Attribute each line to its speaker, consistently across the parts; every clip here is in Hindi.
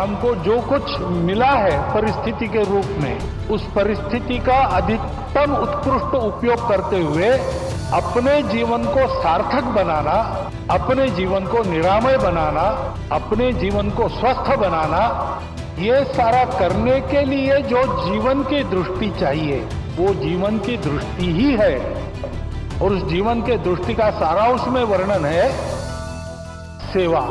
Speaker 1: हमको जो कुछ मिला है परिस्थिति के रूप में, उस परिस्थिति का अधिकतम उत्कृष्ट उपयोग करते हुए अपने जीवन को सार्थक बनाना, अपने जीवन को निरामय बनाना, अपने जीवन को स्वस्थ बनाना, ये सारा करने के लिए जो जीवन की दृष्टि चाहिए वो जीवन की दृष्टि ही है। और उस जीवन के दृष्टि का सारांश में वर्णन है सेवा।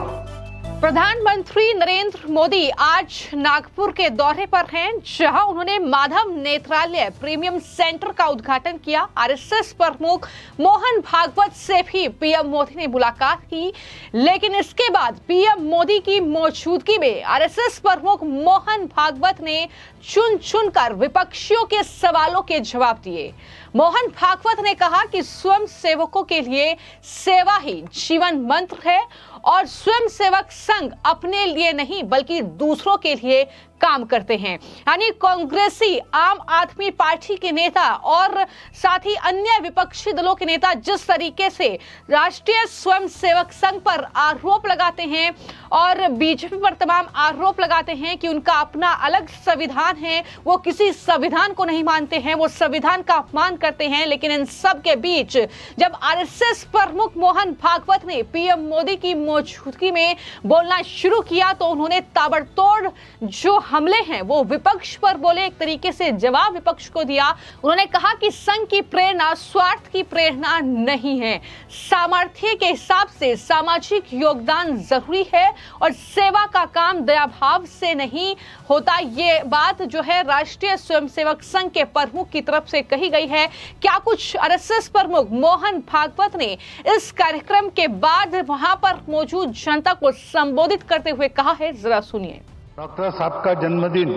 Speaker 2: प्रधानमंत्री नरेंद्र मोदी आज नागपुर के दौरे पर हैं, जहां उन्होंने माधव नेत्रालय प्रीमियम सेंटर का उद्घाटन किया। आरएसएस प्रमुख मोहन भागवत से भी पीएम मोदी ने मुलाकात की, लेकिन इसके बाद पीएम मोदी की मौजूदगी में आरएसएस प्रमुख मोहन भागवत ने चुन चुनकर विपक्षियों के सवालों के जवाब दिए। मोहन भागवत ने कहा कि स्वयं सेवकों के लिए सेवा ही जीवन मंत्र है और स्वयं सेवक संघ अपने लिए नहीं बल्कि दूसरों के लिए काम करते हैं। यानी कांग्रेसी, आम आदमी पार्टी के नेता और साथ ही अन्य विपक्षी दलों के नेता जिस तरीके से राष्ट्रीय स्वयं सेवक संघ पर आरोप लगाते हैं और बीजेपी पर तमाम आरोप लगाते हैं कि उनका अपना अलग संविधान है, वो किसी संविधान को नहीं मानते हैं, वो संविधान का अपमान करते हैं। लेकिन इन सब के बीच जब आरएसएस प्रमुख मोहन भागवत ने पीएम मोदी की मौजूदगी में बोलना शुरू किया तो उन्होंने ताबड़तोड़ जो हमले हैं वो विपक्ष पर बोले, एक तरीके से जवाब विपक्ष को दिया। उन्होंने कहा कि संघ की प्रेरणा स्वार्थ की प्रेरणा नहीं है, सामर्थ्य के हिसाब से सामाजिक योगदान जरूरी है और सेवा का काम दयाभाव से नहीं होता। ये बात जो है राष्ट्रीय स्वयंसेवक संघ के प्रमुख की तरफ से कही गई है। क्या कुछ आरएसएस प्रमुख मोहन भागवत ने इस कार्यक्रम के बाद वहां पर मौजूद जनता को संबोधित करते हुए कहा है, जरा सुनिए।
Speaker 1: डॉक्टर साहब का जन्मदिन,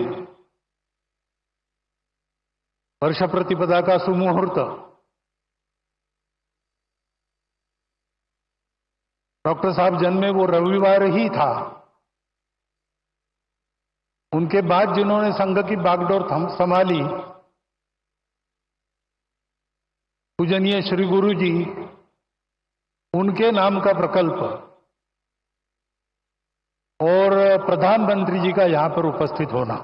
Speaker 1: वर्ष प्रतिपदा का सुमुहूर्त, डॉक्टर साहब जन्मे वो रविवार ही था। उनके बाद जिन्होंने संघ की बागडोर संभाली, पूजनीय श्री गुरु जी, उनके नाम का प्रकल्प और प्रधानमंत्री जी का यहां पर उपस्थित होना,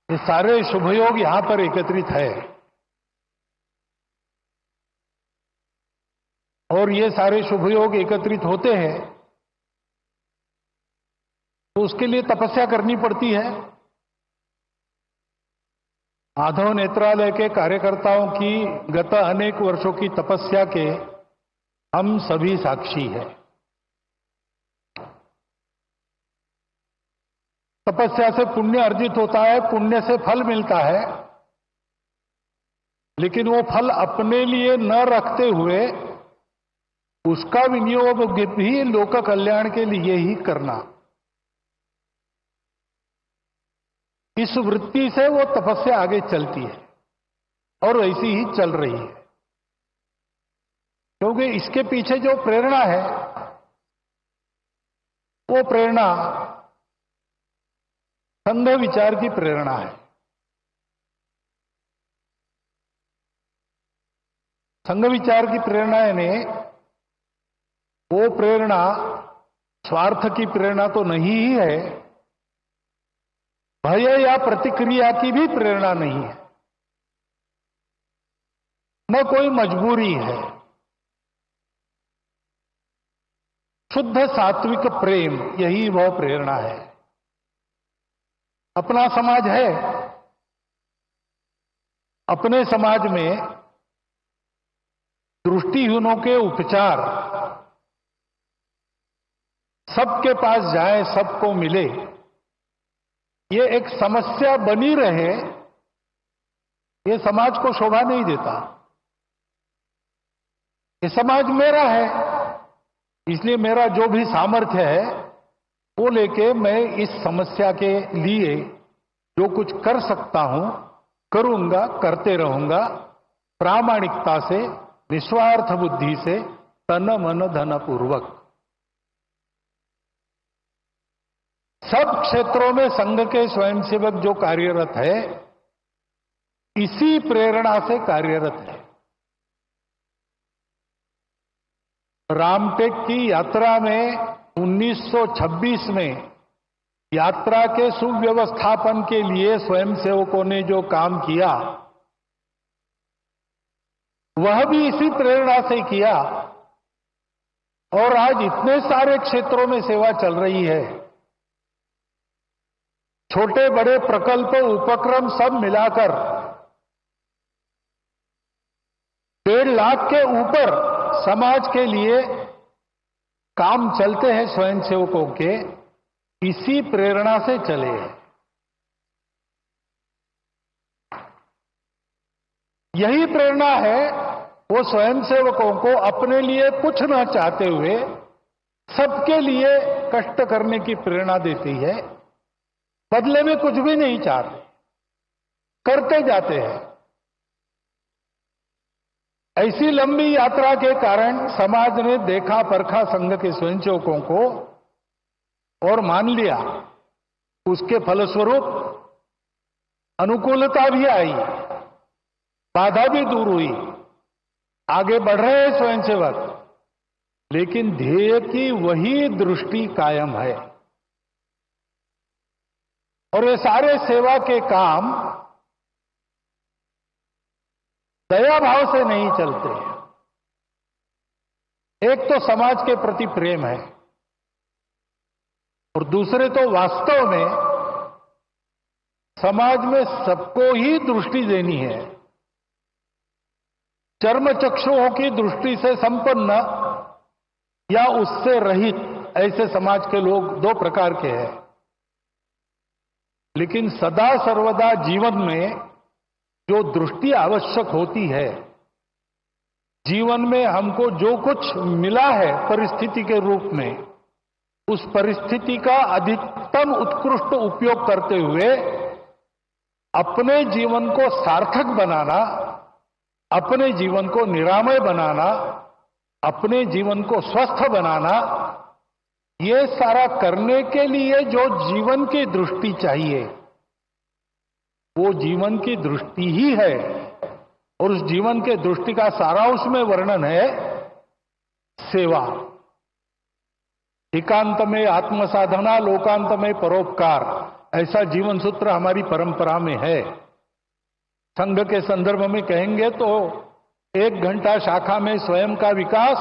Speaker 1: ये सारे शुभयोग यहां पर एकत्रित है। और ये सारे शुभयोग एकत्रित होते हैं तो उसके लिए तपस्या करनी पड़ती है। माधव नेत्रालय के कार्यकर्ताओं की गत अनेक वर्षों की तपस्या के हम सभी साक्षी हैं। तपस्या से पुण्य अर्जित होता है, पुण्य से फल मिलता है, लेकिन वो फल अपने लिए न रखते हुए उसका विनियोग भी लोक कल्याण के लिए ही करना, इस वृत्ति से वो तपस्या आगे चलती है और ऐसी ही चल रही है। क्योंकि इसके पीछे जो प्रेरणा है वो प्रेरणा संघ विचार की प्रेरणा है। संघ विचार की प्रेरणा यानी वो प्रेरणा स्वार्थ की प्रेरणा तो नहीं ही है, भय या प्रतिक्रिया की भी प्रेरणा नहीं है, न कोई मजबूरी है। शुद्ध सात्विक प्रेम, यही वह प्रेरणा है। अपना समाज है, अपने समाज में दृष्टिहीनों के उपचार सबके पास जाए, सबको मिले, ये एक समस्या बनी रहे, ये समाज को शोभा नहीं देता। ये समाज मेरा है, इसलिए मेरा जो भी सामर्थ्य है वो लेके मैं इस समस्या के लिए जो कुछ कर सकता हूं करूंगा, करते रहूंगा, प्रामाणिकता से, निस्वार्थ बुद्धि से, तन मन धन पूर्वक। सब क्षेत्रों में संघ के स्वयंसेवक जो कार्यरत है इसी प्रेरणा से कार्यरत है। रामटेक की यात्रा में 1926 में यात्रा के सुव्यवस्थापन के लिए स्वयंसेवकों ने जो काम किया वह भी इसी प्रेरणा से किया और आज इतने सारे क्षेत्रों में सेवा चल रही है। छोटे बड़े प्रकल्प उपक्रम सब मिलाकर 1.5 लाख के ऊपर समाज के लिए काम चलते हैं स्वयंसेवकों के, इसी प्रेरणा से चले हैं। यही प्रेरणा है वो स्वयंसेवकों को अपने लिए कुछ न चाहते हुए सबके लिए कष्ट करने की प्रेरणा देती है। बदले में कुछ भी नहीं चाहते, करते जाते हैं। ऐसी लंबी यात्रा के कारण समाज ने देखा परखा संघ के स्वयंसेवकों को और मान लिया। उसके फलस्वरूप अनुकूलता भी आई, बाधा भी दूर हुई, आगे बढ़ रहे हैं स्वयंसेवक, लेकिन ध्येय की वही दृष्टि कायम है। और ये सारे सेवा के काम दया भाव से नहीं चलते। एक तो समाज के प्रति प्रेम है और दूसरे तो वास्तव में समाज में सबको ही दृष्टि देनी है। चर्म चक्षुओं की दृष्टि से संपन्न या उससे रहित ऐसे समाज के लोग 2 प्रकार के हैं। लेकिन सदा सर्वदा जीवन में जो दृष्टि आवश्यक होती है, जीवन में हमको जो कुछ मिला है परिस्थिति के रूप में, उस परिस्थिति का अधिकतम उत्कृष्ट उपयोग करते हुए अपने जीवन को सार्थक बनाना, अपने जीवन को निरामय बनाना, अपने जीवन को स्वस्थ बनाना, ये सारा करने के लिए जो जीवन की दृष्टि चाहिए वो जीवन की दृष्टि ही है। और उस जीवन के दृष्टि का सारा उसमें वर्णन है सेवा। एकांत में आत्मसाधना, लोकांत में परोपकार, ऐसा जीवन सूत्र हमारी परंपरा में है। संघ के संदर्भ में कहेंगे तो 1 घंटा शाखा में स्वयं का विकास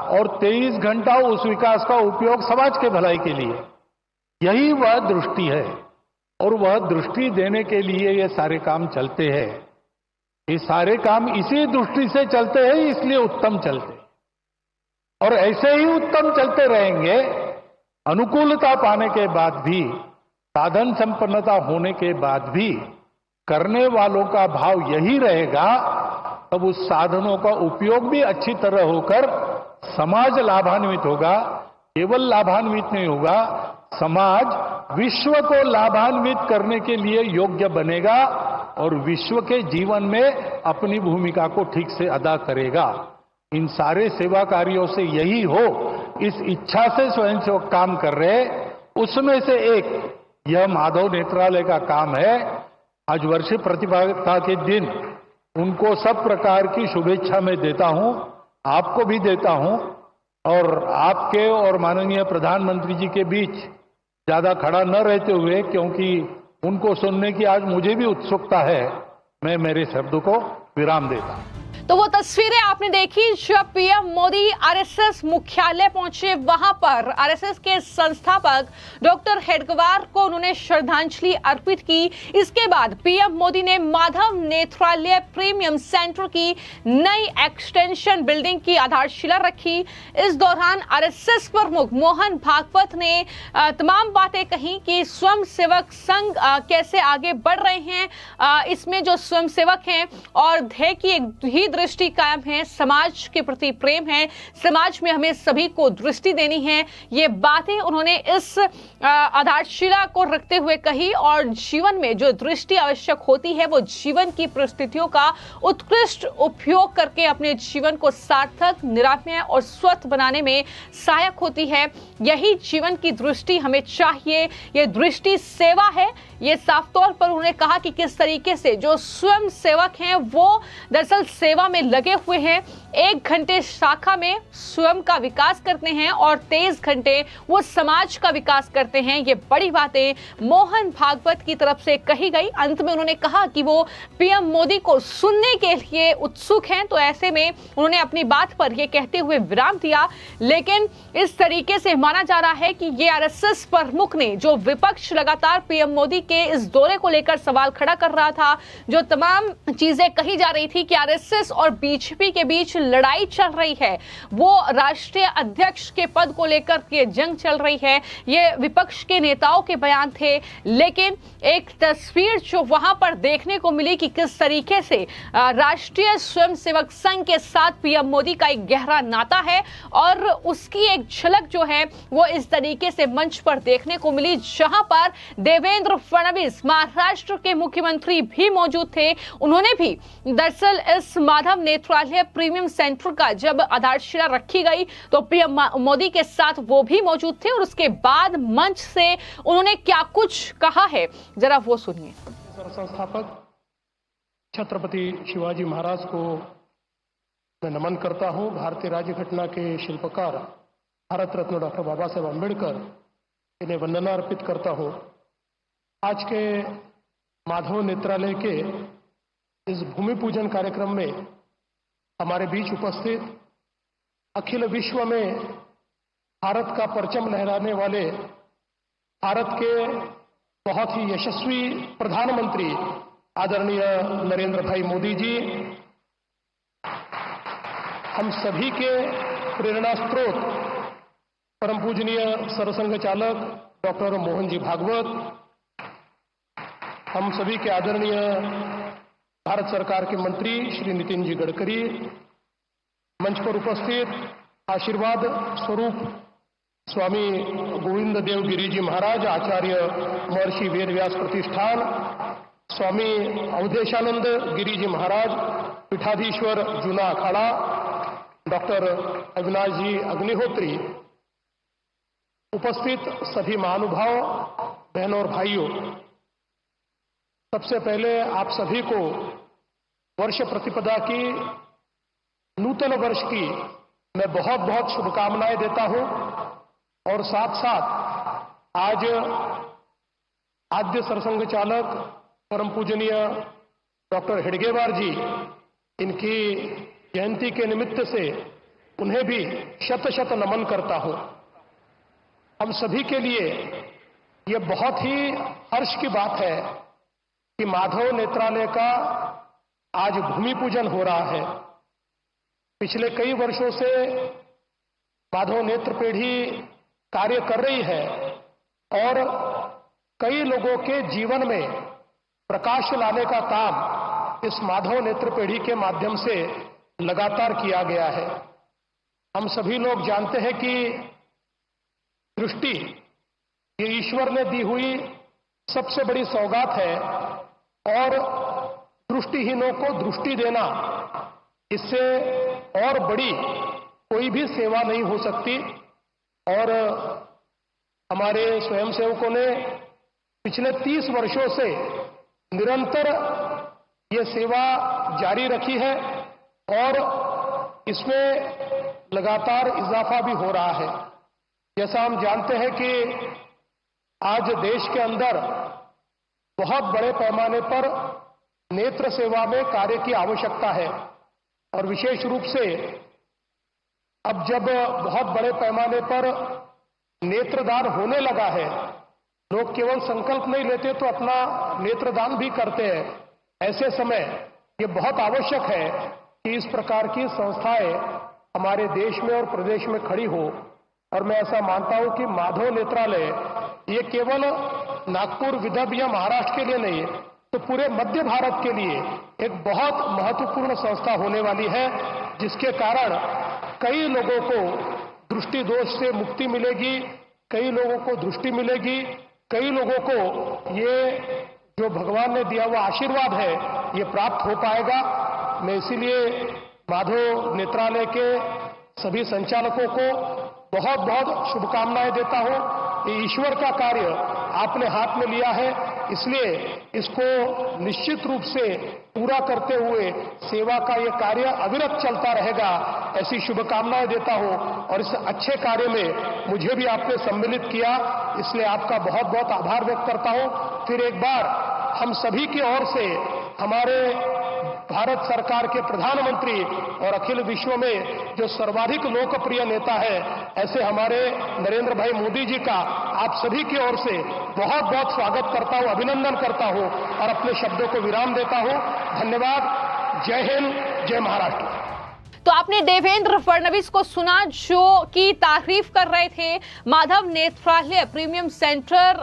Speaker 1: और 23 घंटा उस विकास का उपयोग समाज के भलाई के लिए, यही वह दृष्टि है। और वह दृष्टि देने के लिए ये सारे काम चलते हैं। ये सारे काम इसी दृष्टि से चलते हैं, इसलिए उत्तम चलते हैं। और ऐसे ही उत्तम चलते रहेंगे। अनुकूलता पाने के बाद भी, साधन संपन्नता होने के बाद भी करने वालों का भाव यही रहेगा, तब उस साधनों का उपयोग भी अच्छी तरह होकर समाज लाभान्वित होगा। केवल लाभान्वित नहीं होगा, समाज विश्व को लाभान्वित करने के लिए योग्य बनेगा और विश्व के जीवन में अपनी भूमिका को ठीक से अदा करेगा। इन सारे सेवा कार्यों से यही हो, इस इच्छा से स्वयंसेवक काम कर रहे। उसमें से एक यह माधव नेत्रालय का काम है। आज वर्ष प्रतिभागिता के दिन उनको सब प्रकार की शुभेच्छा मैं देता हूं, आपको भी देता हूं। और आपके और माननीय प्रधानमंत्री जी के बीच ज्यादा खड़ा न रहते हुए, क्योंकि उनको सुनने की आज मुझे भी उत्सुकता है, मैं मेरे शब्द को विराम देता हूं।
Speaker 2: तो वो तस्वीरें आपने देखी जब पीएम मोदी आरएसएस मुख्यालय पहुंचे। वहां पर आरएसएस के संस्थापक डॉक्टर हेडगेवार को उन्होंने श्रद्धांजलि अर्पित की। इसके बाद पीएम मोदी ने माधव नेत्रालय प्रीमियम सेंटर की नई एक्सटेंशन बिल्डिंग की आधारशिला रखी। इस दौरान आरएसएस प्रमुख मोहन भागवत ने तमाम बातें कही कि स्वयंसेवक संघ कैसे आगे बढ़ रहे हैं, इसमें जो स्वयंसेवक हैं और ध्येय की एक ही दृष्टि कायम है, समाज के प्रति प्रेम है, समाज में हमें सभी को दृष्टि देनी है। ये बातें उन्होंने इस आधारशिला को रखते हुए कही। और जीवन में जो दृष्टि आवश्यक होती है वो जीवन की परिस्थितियों का उत्कृष्ट उपयोग करके अपने जीवन को सार्थक, निरामय और स्वस्थ बनाने में सहायक होती है। यही जीवन की दृष्टि हमें चाहिए। ये दृष्टि सेवा है, ये साफ तौर पर उन्होंने कहा कि किस तरीके से जो स्वयं सेवक हैं वो दरअसल सेवा में लगे हुए हैं। 1 घंटे शाखा में स्वयं का विकास करते हैं और 23 घंटे वो समाज का विकास करते हैं। ये बड़ी बातें मोहन भागवत की तरफ से कही गई। अंत में उन्होंने कहा कि वो पीएम मोदी को सुनने के लिए उत्सुक हैं, तो ऐसे में उन्होंने अपनी बात पर यह कहते हुए विराम दिया। लेकिन इस तरीके से माना जा रहा है कि ये आरएसएस प्रमुख ने, जो विपक्ष लगातार पीएम मोदी के इस दौरे को लेकर सवाल खड़ा कर रहा था, जो तमाम चीजें कही जा रही थी कि आरएसएस और बीजेपी के बीच लड़ाई चल रही है, वो राष्ट्रीय अध्यक्ष के पद को लेकर के जंग चल रही है, ये विपक्ष के नेताओं के बयान थे। लेकिन एक तस्वीर जो वहां पर देखने को मिली कि किस तरीके से राष्ट्रीय स्वयंसेवक संघ के साथ पीएम मोदी का एक गहरा नाता है, और उसकी एक झलक जो है वो इस तरीके से मंच पर देखने को मिली, जहां पर देवेंद्र फडणवीस महाराष्ट्र के मुख्यमंत्री भी मौजूद थे। उन्होंने भी दरअसल इस माधव नेत्रालय प्रीमियम सेंटर का जब आधारशिला रखी गई तो पीएम मोदी के साथ वो भी मौजूद थे, और उसके बाद मंच से उन्होंने क्या कुछ कहा है जरा वो सुनिए।
Speaker 3: संस्थापक छत्रपति शिवाजी महाराज को मैं नमन करता हूं। भारतीय राज्य घटना के शिल्पकार भारत रत्न डॉक्टर बाबा साहेब अम्बेडकर इन्हें वंदना अर्पित करता हूं। आज के माधव नेत्रालय के इस भूमि पूजन कार्यक्रम में हमारे बीच उपस्थित अखिल विश्व में भारत का परचम लहराने वाले भारत के बहुत ही यशस्वी प्रधानमंत्री आदरणीय नरेंद्र भाई मोदी जी, हम सभी के प्रेरणा स्रोत परम पूजनीय सरसंघ चालक डॉक्टर मोहन जी भागवत, हम सभी के आदरणीय भारत सरकार के मंत्री श्री नितिन जी गडकरी, मंच पर उपस्थित आशीर्वाद स्वरूप स्वामी गोविंद देव गिरी जी महाराज, आचार्य महर्षि वेद व्यास प्रतिष्ठान, स्वामी अवधेशानंद गिरी जी महाराज, पीठाधीश्वर जूना अखाड़ा, डॉक्टर अविनाश जी अग्निहोत्री, उपस्थित सभी महानुभाव, बहनों और भाइयों, सबसे पहले आप सभी को वर्ष प्रतिपदा की, नूतन वर्ष की मैं बहुत बहुत शुभकामनाएं देता हूं। और साथ साथ आज आद्य सरसंघ चालक परम पूजनीय डॉक्टर हेडगेवार जी, इनकी जयंती के निमित्त से उन्हें भी शत शत नमन करता हूं। हम सभी के लिए यह बहुत ही हर्ष की बात है कि माधव नेत्रालय का आज भूमि पूजन हो रहा है। पिछले कई वर्षों से माधव नेत्र पीढ़ी कार्य कर रही है और कई लोगों के जीवन में प्रकाश लाने का काम इस माधव नेत्र पीढ़ी के माध्यम से लगातार किया गया है। हम सभी लोग जानते हैं कि दृष्टि ये ईश्वर ने दी हुई सबसे बड़ी सौगात है, और दृष्टिहीनों को दृष्टि देना, इससे और बड़ी कोई भी सेवा नहीं हो सकती। और हमारे स्वयंसेवकों ने पिछले 30 वर्षों से निरंतर ये सेवा जारी रखी है और इसमें लगातार इजाफा भी हो रहा है। जैसा हम जानते हैं कि आज देश के अंदर बहुत बड़े पैमाने पर नेत्र सेवा में कार्य की आवश्यकता है, और विशेष रूप से अब जब बहुत बड़े पैमाने पर नेत्रदान होने लगा है, लोग केवल संकल्प नहीं लेते तो अपना नेत्रदान भी करते हैं। ऐसे समय ये बहुत आवश्यक है कि इस प्रकार की संस्थाएं हमारे देश में और प्रदेश में खड़ी हो। और मैं ऐसा मानता हूं कि माधव नेत्रालय ये केवल नागपुर, विदर्भ या महाराष्ट्र के लिए नहीं, तो पूरे मध्य भारत के लिए एक बहुत महत्वपूर्ण संस्था होने वाली है, जिसके कारण कई लोगों को दृष्टि दोष से मुक्ति मिलेगी, कई लोगों को दृष्टि मिलेगी, कई लोगों को ये जो भगवान ने दिया हुआ आशीर्वाद है ये प्राप्त हो पाएगा। मैं इसीलिए माधव नेत्रालय के सभी संचालकों को बहुत बहुत शुभकामनाएं देता हूं। ये ईश्वर का कार्य आपने हाथ में लिया है इसलिए इसको निश्चित रूप से पूरा करते हुए सेवा का ये कार्य अविरत चलता रहेगा, ऐसी शुभकामनाएं देता हूं। और इस अच्छे कार्य में मुझे भी आपने सम्मिलित किया, इसलिए आपका बहुत बहुत आभार व्यक्त करता हूं। फिर एक बार हम सभी की ओर से हमारे भारत सरकार के प्रधानमंत्री और अखिल विश्व में जो सर्वाधिक लोकप्रिय नेता है, ऐसे हमारे नरेंद्र भाई मोदी जी का आप सभी की ओर से बहुत बहुत स्वागत करता हूं, अभिनंदन करता हूं और अपने शब्दों को विराम देता हूं। धन्यवाद। जय हिंद, जय महाराष्ट्र।
Speaker 2: तो आपने देवेंद्र फडणवीस को सुना जो की तारीफ कर रहे थे माधव नेत्रालय प्रीमियम सेंटर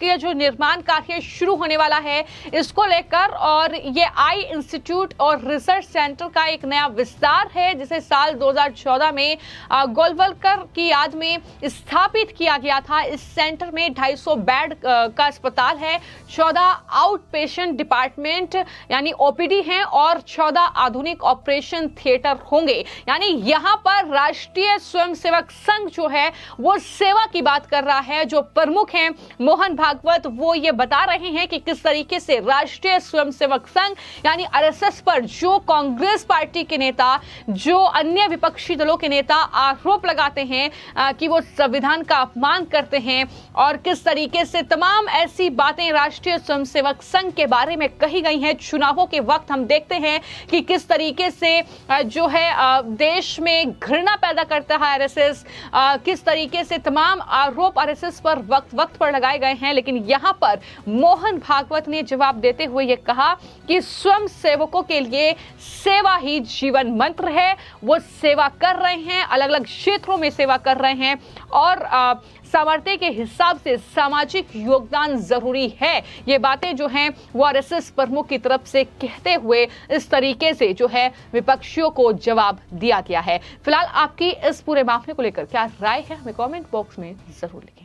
Speaker 2: के जो निर्माण कार्य शुरू होने वाला है इसको लेकर, और ये आई इंस्टीट्यूट और रिसर्च सेंटर का एक नया विस्तार है जिसे साल 2014 में गोलवलकर की याद में स्थापित किया गया था। इस सेंटर में 250 बेड का अस्पताल है, 14 आउट पेशेंट डिपार्टमेंट यानी ओपीडी हैं और 14 आधुनिक ऑपरेशन थिएटर होंगे। यानी यहां पर राष्ट्रीय स्वयंसेवक संघ जो है वो सेवा की बात कर रहा है। जो प्रमुख हैं मोहन भागवत, वो ये बता रहे हैं कि किस तरीके से राष्ट्रीय स्वयंसेवक संघ यानी आरएसएस पर जो कांग्रेस पार्टी के नेता, जो अन्य विपक्षी दलों के नेता आरोप लगाते हैं कि वो संविधान का अपमान करते हैं, और किस तरीके से तमाम ऐसी बातें राष्ट्रीय स्वयंसेवक संघ के बारे में कही गई हैं। चुनावों के वक्त हम देखते हैं कि किस तरीके से जो है देश में घृणा पैदा करता है आरएसएस, किस तरीके से तमाम आरोप आरएसएस पर वक्त पर लगाए गए हैं। लेकिन यहां पर मोहन भागवत ने जवाब देते हुए यह कहा कि स्वयं सेवकों के लिए सेवा ही जीवन मंत्र है। वो सेवा कर रहे हैं, अलग अलग क्षेत्रों में सेवा कर रहे हैं और सामर्थ्य के हिसाब से सामाजिक योगदान जरूरी है। ये बातें जो हैं वो आरएसएस प्रमुख की तरफ से कहते हुए इस तरीके से जो है विपक्षियों को जवाब दिया गया है। फिलहाल आपकी इस पूरे मामले को लेकर क्या राय है हमें कमेंट बॉक्स में जरूर लिखें।